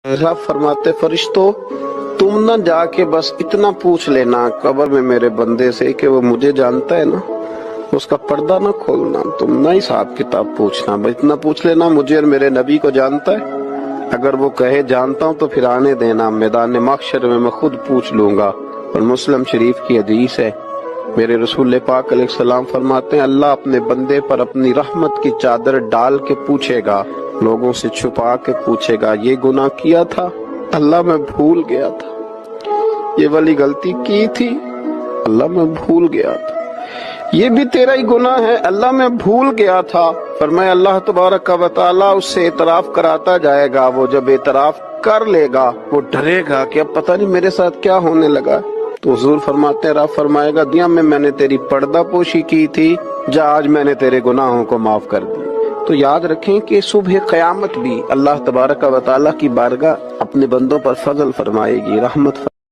रब फरमाते फरिश्तों तुम न जाके बस इतना पूछ लेना कब्र में मेरे बंदे से कि वो मुझे जानता है ना, उसका पर्दा न खोलना, तुम न हिसाब किताब पूछना, बस इतना पूछ लेना मुझे और मेरे नबी को जानता है। अगर वो कहे जानता हूं तो फिर आने देना, मैदान महशर में मैं खुद पूछ लूंगा। और मुस्लिम शरीफ की हदीस है, मेरे रसूल पाक अलैहिस्सलाम फरमाते हैं अल्लाह अपने बंदे पर अपनी रहमत की चादर डाल के पूछेगा, लोगों से छुपा के पूछेगा ये गुनाह किया था अल्लाह मैं भूल गया था, ये वाली गलती की थी अल्लाह मैं भूल गया था, ये भी तेरा ही गुनाह है अल्लाह मैं भूल गया था। फरमाया अल्लाह तबारक व तआला उससे इतराफ कराता जाएगा। वो जब इतराफ कर लेगा वो डरेगा कि अब पता नहीं मेरे साथ क्या होने लगा। तो हुजूर फरमाते हैं रब फरमाएगा दिया में मैंने तेरी पर्दा पोशी की थी, जा आज मैंने तेरे गुनाहों को माफ कर दिया। तो याद रखें कि सुबह क़यामत भी अल्लाह तबारक व तआला की बारगाह अपने बंदों पर फजल फरमाएगी, रहमत